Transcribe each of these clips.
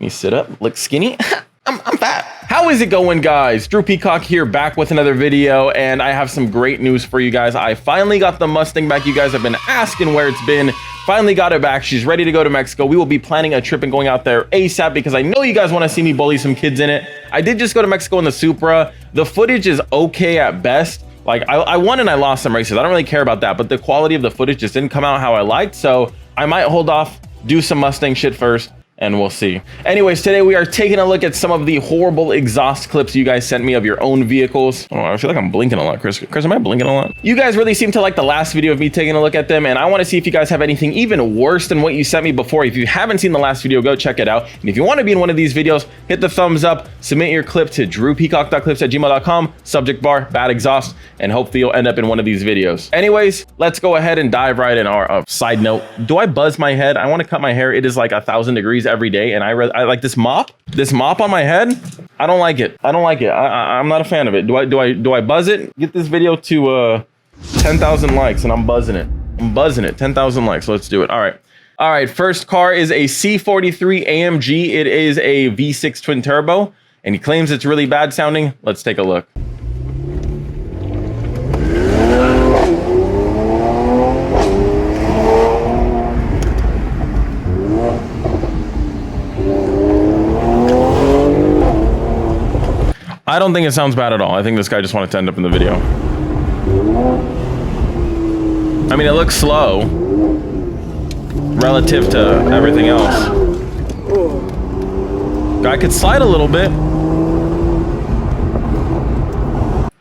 Let me sit up, look skinny. I'm fat. How is it going, guys? Drew Peacock here, back with another video, and I have some great news for you guys. I finally got the Mustang back. You guys have been asking where it's been. Finally got it back. She's ready to go to Mexico. We will be planning a trip and going out there ASAP because I know you guys want to see me bully some kids in it. I did just go to Mexico in the Supra. The footage is okay at best. Like, I won and I lost some races. I don't really care about that, but the quality of the footage just didn't come out how I liked, so I might hold off, do some Mustang shit first, and we'll see. Anyways, today we are taking a look at some of the horrible exhaust clips you guys sent me of your own vehicles. Oh, I feel like I'm blinking a lot, Chris. Chris, am I blinking a lot? You guys really seem to like the last video of me taking a look at them, and I want to see if you guys have anything even worse than what you sent me before. If you haven't seen the last video, go check it out. And if you want to be in one of these videos, hit the thumbs up, submit your clip to drewpeacock.clips@gmail.com, subject bar, bad exhaust, and hopefully you'll end up in one of these videos. Anyways, let's go ahead and dive right in. Our side note, do I buzz my head? I want to cut my hair. It is like 1,000 degrees every day, and I like this mop on my head. I don't like it. I'm not a fan of it. Do I buzz it? Get this video to 10,000 likes and I'm buzzing it. 10,000 likes. Let's do it. All right, first car is a C43 AMG. It is a V6 twin turbo, and he claims it's really bad sounding. Let's take a look. I don't think it sounds bad at all. I think this guy just wanted to end up in the video. I mean, it looks slow relative to everything else. Guy could slide a little bit.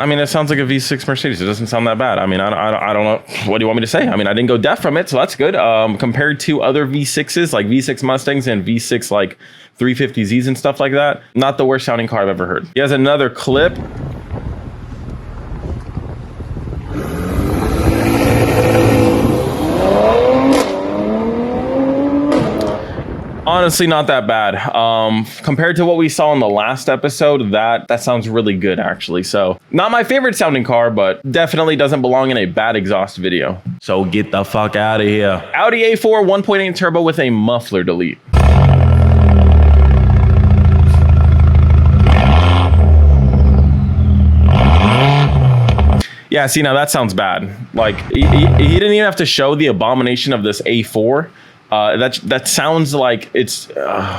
I mean, it sounds like a V6 Mercedes. It doesn't sound that bad. I mean, I don't know. What do you want me to say? I mean, I didn't go deaf from it, so that's good. Compared to other V6s, like V6 Mustangs and V6 like 350Zs and stuff like that, not the worst sounding car I've ever heard. He has another clip. Honestly, not that bad. Compared to what we saw in the last episode, that sounds really good, actually. So, not my favorite sounding car, but definitely doesn't belong in a bad exhaust video. So get the fuck out of here. Audi A4 1.8 turbo with a muffler delete. Yeah, see, now that sounds bad. Like, he didn't even have to show the abomination of this A4. That sounds like it's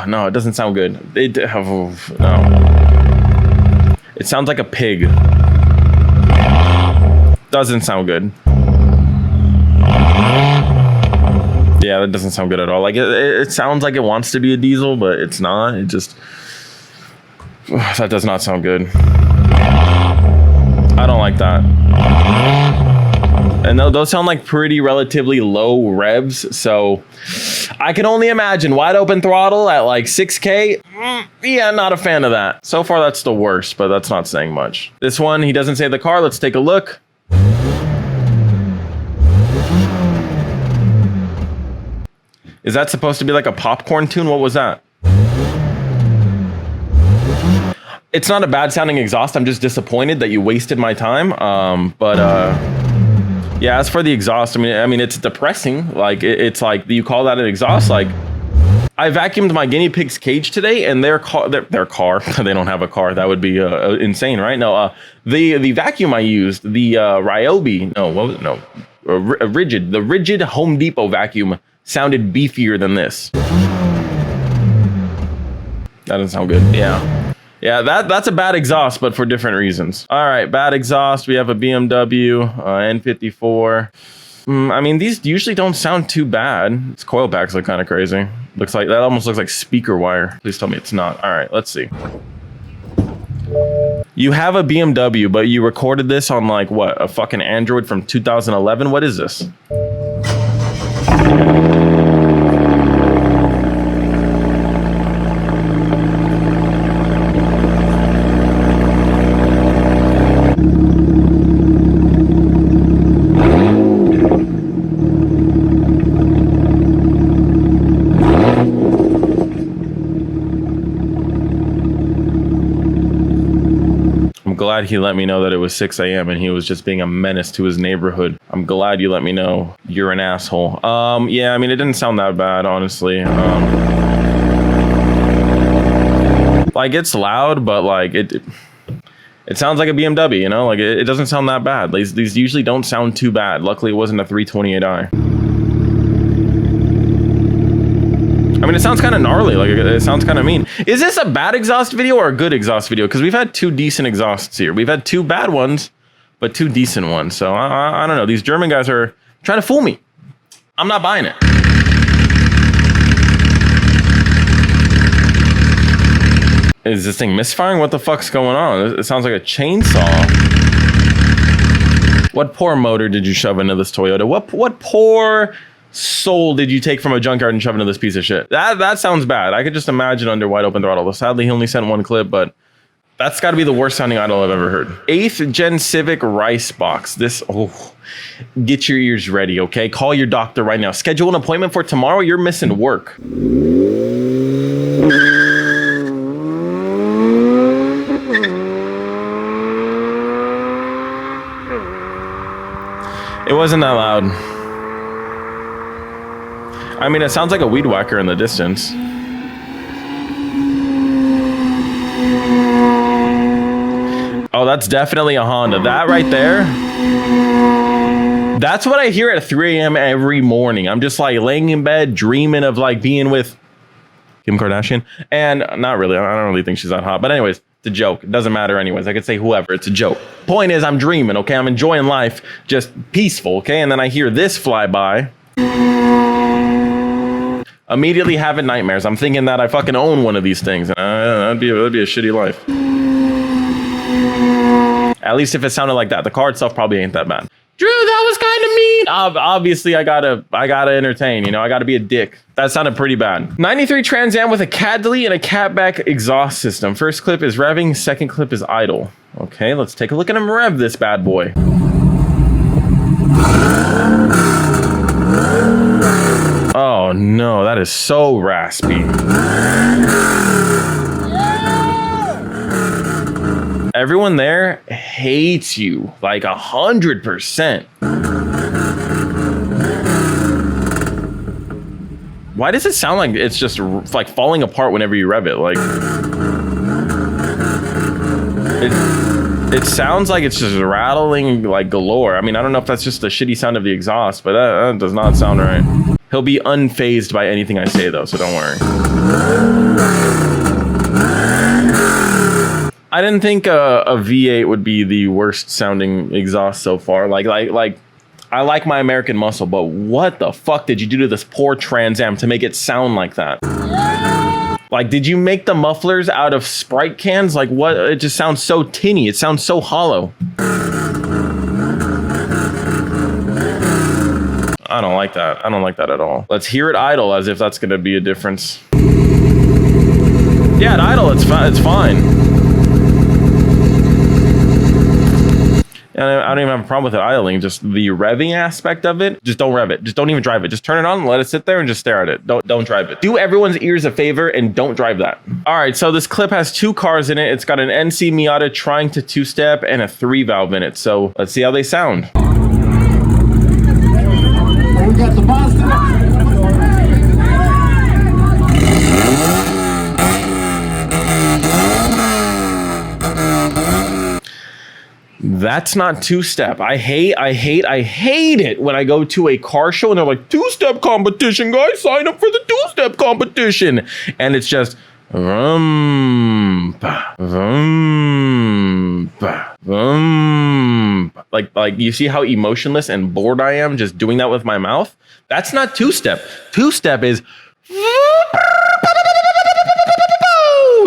no, it doesn't sound good. No, it sounds like a pig. Doesn't sound good. Yeah, that doesn't sound good at all. Like it sounds like it wants to be a diesel, but it's not. It just that does not sound good. I don't like that. And those sound like pretty relatively low revs, so I can only imagine wide open throttle at like 6K. Yeah, not a fan of that. So far, that's the worst, but that's not saying much. This one, he doesn't say the car. Let's take a look. Is that supposed to be like a popcorn tune? What was that? It's not a bad sounding exhaust. I'm just disappointed that you wasted my time. Yeah, as for the exhaust, I mean, it's depressing. Like, it's like, you call that an exhaust? Like, I vacuumed my guinea pig's cage today, and their car, they don't have a car. That would be insane, right? No, the vacuum I used, the Ryobi, no, what was it? No, the rigid Home Depot vacuum sounded beefier than this. That doesn't sound good. Yeah, that's a bad exhaust, but for different reasons. All right, bad exhaust. We have a BMW N54. I mean, these usually don't sound too bad. Its coil packs look kind of crazy. Looks like that almost looks like speaker wire. Please tell me it's not. All right, let's see. You have a BMW, but you recorded this on like what? A fucking Android from 2011? What is this? Glad he let me know that it was 6 a.m. and he was just being a menace to his neighborhood. I'm glad you let me know you're an asshole. Yeah, I mean, it didn't sound that bad, honestly. Like, it's loud, but like it sounds like a BMW, you know? Like, it doesn't sound that bad. These usually don't sound too bad. Luckily, it wasn't a 328i. I mean, it sounds kind of gnarly. Like, it sounds kind of mean. Is this a bad exhaust video or a good exhaust video? Because we've had 2 decent exhausts here. We've had 2 bad ones, but 2 decent ones. So I don't know. These German guys are trying to fool me. I'm not buying it. Is this thing misfiring? What the fuck's going on? It sounds like a chainsaw. What poor motor did you shove into this Toyota? What poor soul did you take from a junkyard and shove into this piece of shit? That sounds bad. I could just imagine under wide open throttle. Sadly, he only sent 1 clip, but that's got to be the worst sounding idle I've ever heard. 8th gen Civic rice box. This, oh, get your ears ready, okay? Call your doctor right now. Schedule an appointment for tomorrow. You're missing work. It wasn't that loud. I mean, it sounds like a weed whacker in the distance. Oh, that's definitely a Honda. That right there, that's what I hear at 3 a.m. every morning. I'm just like laying in bed, dreaming of like being with Kim Kardashian. And not really, I don't really think she's that hot. But anyways, it's a joke. It doesn't matter anyways. I could say whoever, it's a joke. Point is, I'm dreaming, okay? I'm enjoying life, just peaceful, okay? And then I hear this fly by. Immediately having nightmares. I'm thinking that I fucking own one of these things. That'd be a shitty life. At least if it sounded like that. The car itself probably ain't that bad. Drew, that was kind of mean. Obviously, I gotta entertain, you know, I gotta be a dick. That sounded pretty bad. 93 Trans Am with a cat delete and a catback exhaust system. First clip is revving, second clip is idle. Okay, let's take a look at him rev this bad boy. Oh no, that is so raspy. Everyone there hates you like 100%. Why does it sound like it's just like falling apart whenever you rev it? Like it sounds like it's just rattling like galore. I mean, I don't know if that's just the shitty sound of the exhaust, but that does not sound right. He'll be unfazed by anything I say though, so don't worry. I didn't think a V8 would be the worst sounding exhaust so far. Like I like my American Muscle, but what the fuck did you do to this poor Trans Am to make it sound like that? Like, did you make the mufflers out of Sprite cans? Like, what? It just sounds so tinny. It sounds so hollow. I don't like that. I don't like that at all. Let's hear it idle as if that's going to be a difference. Yeah, at idle, it's fine. And I don't even have a problem with it idling. Just the revving aspect of it, just don't rev it. Just don't even drive it. Just turn it on, let it sit there, and just stare at it. Don't drive it. Do everyone's ears a favor and don't drive that. All right, so this clip has 2 cars in it. It's got an NC Miata trying to 2-step and a 3-valve in it. So let's see how they sound. We got the Boston. That's not 2-step. I hate it when I go to a car show and they're like, 2-step competition, guys, sign up for the 2-step competition. And it's just vroom, vroom, vroom. Like you see how emotionless and bored I am just doing that with my mouth? That's not 2-step. 2-step is,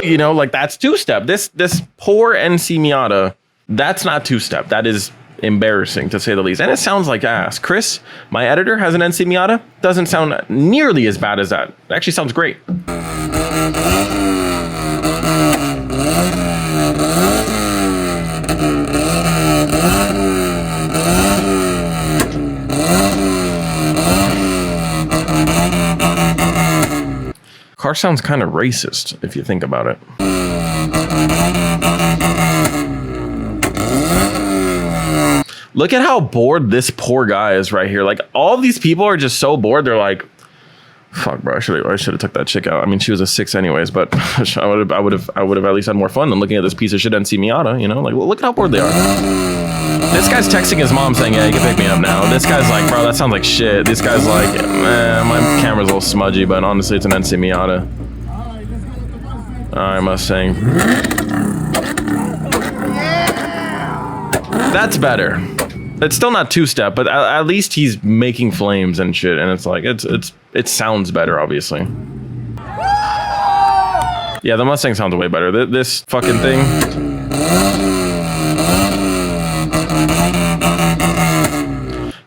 you know, like that's 2-step. This poor NC Miata, that's not 2-step. That is embarrassing to say the least. And it sounds like ass. Chris, my editor, has an NC Miata. Doesn't sound nearly as bad as that. It actually sounds great. Car sounds kind of racist if you think about it. Look at how bored this poor guy is right here. Like, all of these people are just so bored. They're like, Fuck, bro. I should have took that chick out. I mean, she was a 6 anyways, but I would have at least had more fun than looking at this piece of shit NC Miata. You know, like, well, look at how bored they are. This guy's texting his mom saying, "Yeah, you can pick me up now." This guy's like, "Bro, that sounds like shit." This guy's like, "My camera's a little smudgy, but honestly, it's an NC Miata." All right, Mustang. That's better. It's still not two-step, but at least he's making flames and shit, and it's like it sounds better, obviously. Yeah, the Mustang sounds way better. This fucking thing.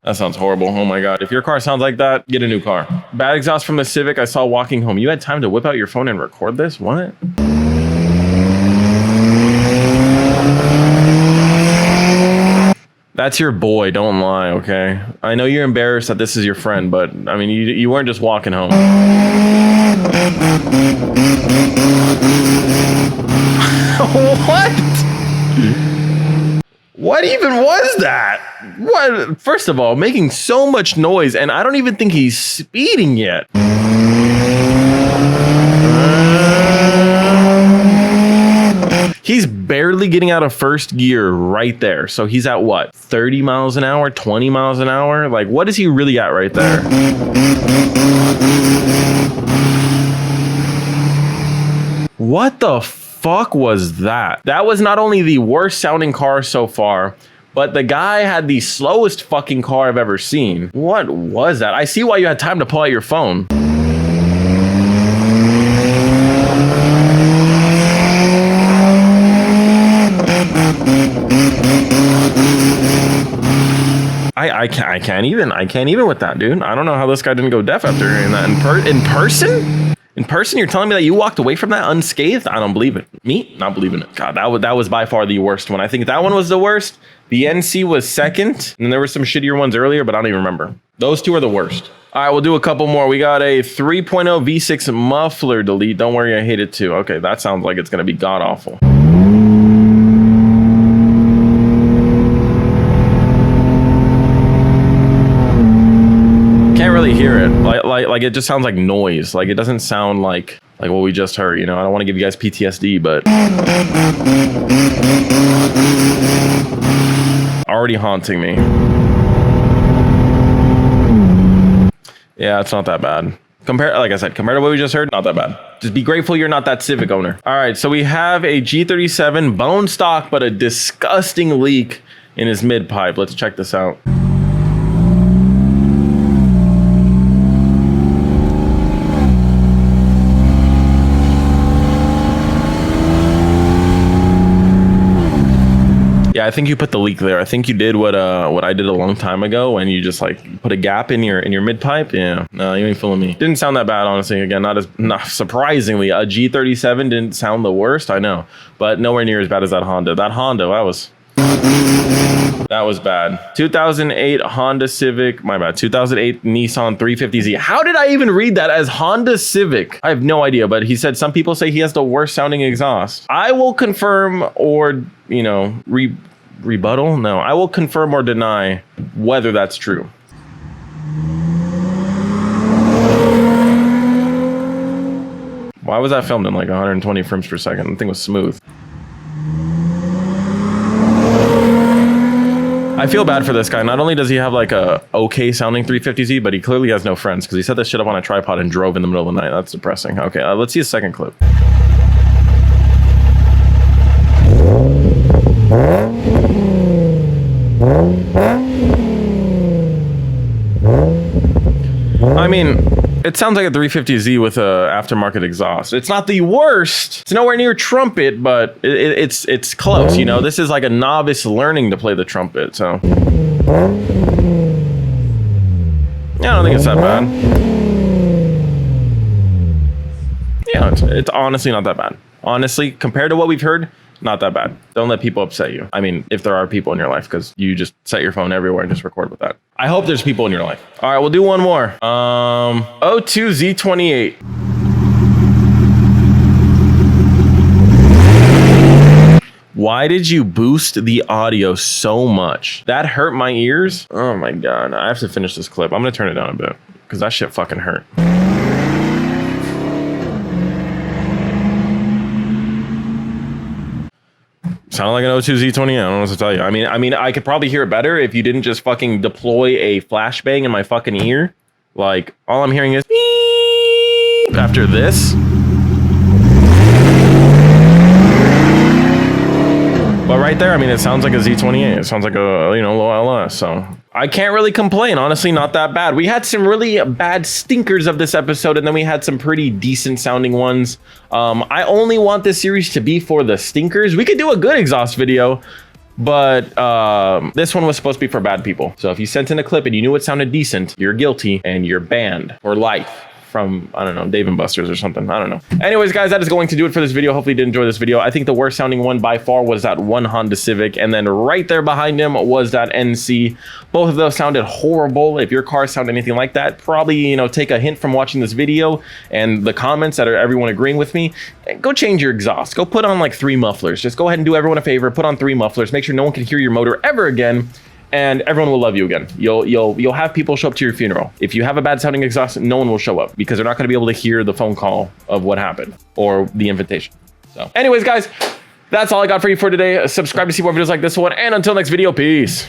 That sounds horrible. Oh my god. If your car sounds like that, get a new car. Bad exhaust from the Civic I saw walking home. You had time to whip out your phone and record this? What? That's your boy, don't lie, okay? I know you're embarrassed that this is your friend, but I mean, you weren't just walking home. What? What even was that? What? First of all, making so much noise, and I don't even think he's speeding yet. He's barely getting out of first gear right there. So he's at what? 30 miles an hour, 20 miles an hour? Like, what is he really at right there? What the fuck was that? That was not only the worst sounding car so far, but the guy had the slowest fucking car I've ever seen. What was that? I see why you had time to pull out your phone. I can't even with that, dude. I don't know how this guy didn't go deaf after hearing that. In person? In person, you're telling me that you walked away from that unscathed? I don't believe it. Me? Not believing it. God, that was by far the worst one. I think that one was the worst. The NC was second, and there were some shittier ones earlier, but I don't even remember. Those two are the worst. All right, we'll do a couple more. We got a 3.0 V6 muffler delete. Don't worry, I hate it too. Okay, that sounds like it's gonna be god awful. Can't really hear it. Like it just sounds like noise. Like it doesn't sound like what we just heard. You know, I don't want to give you guys PTSD, but already haunting me. Yeah, it's not that bad. Like I said, compared to what we just heard, not that bad. Just be grateful you're not that Civic owner. All right, so we have a G37 bone stock, but a disgusting leak in his mid pipe. Let's check this out. Yeah, I think you put the leak there. I think you did what I did a long time ago, and you just like put a gap in your mid pipe. Yeah, no, you ain't fooling me. Didn't sound that bad, honestly. Again, not surprisingly, a G37 didn't sound the worst. I know, but nowhere near as bad as that Honda. That was bad. 2008 Honda Civic. My bad. 2008 Nissan 350Z. How did I even read that as Honda Civic? I have no idea, but he said some people say he has the worst sounding exhaust. I will confirm or, you know, rebuttal? No, I will confirm or deny whether that's true. Why was that filmed in like 120 frames per second? The thing was smooth. I feel bad for this guy. Not only does he have like a okay sounding 350Z, but he clearly has no friends because he set this shit up on a tripod and drove in the middle of the night. That's depressing. Okay, let's see a second clip. I mean, it sounds like a 350Z with a aftermarket exhaust. It's not the worst. It's nowhere near trumpet, but it's close. You know, this is like a novice learning to play the trumpet. So yeah, I don't think it's that bad. Yeah, it's honestly not that bad. Honestly, compared to what we've heard, not that bad. Don't let people upset you. I mean, if there are people in your life, because you just set your phone everywhere and just record with that. I hope there's people in your life. All right, we'll do one more. O2 Z28. Why did you boost the audio so much? That hurt my ears. Oh my God, I have to finish this clip. I'm gonna turn it down a bit because that shit fucking hurt. Sounded like an O2 Z20. I don't know what to tell you. I mean, I could probably hear it better if you didn't just fucking deploy a flashbang in my fucking ear. Like, all I'm hearing is beep after this. But right there, I mean, it sounds like a Z28. It sounds like a, you know, low LS. So I can't really complain. Honestly, not that bad. We had some really bad stinkers of this episode, and then we had some pretty decent sounding ones. I only want this series to be for the stinkers. We could do a good exhaust video, but this one was supposed to be for bad people. So if you sent in a clip and you knew it sounded decent, you're guilty and you're banned for life from, I don't know, Dave & Buster's or something. I don't know. Anyways, guys, that is going to do it for this video. Hopefully you did enjoy this video. I think the worst sounding one by far was that one Honda Civic. And then right there behind him was that NC. Both of those sounded horrible. If your car sounded anything like that, probably, you know, take a hint from watching this video and the comments that are everyone agreeing with me. Go change your exhaust. Go put on like 3 mufflers. Just go ahead and do everyone a favor. Put on 3 mufflers. Make sure no one can hear your motor ever again. And everyone will love you again. You'll have people show up to your funeral. If you have a bad sounding exhaust, no one will show up because they're not going to be able to hear the phone call of what happened or the invitation. So anyways, guys, that's all I got for you for today. Subscribe to see more videos like this one. And until next video, peace.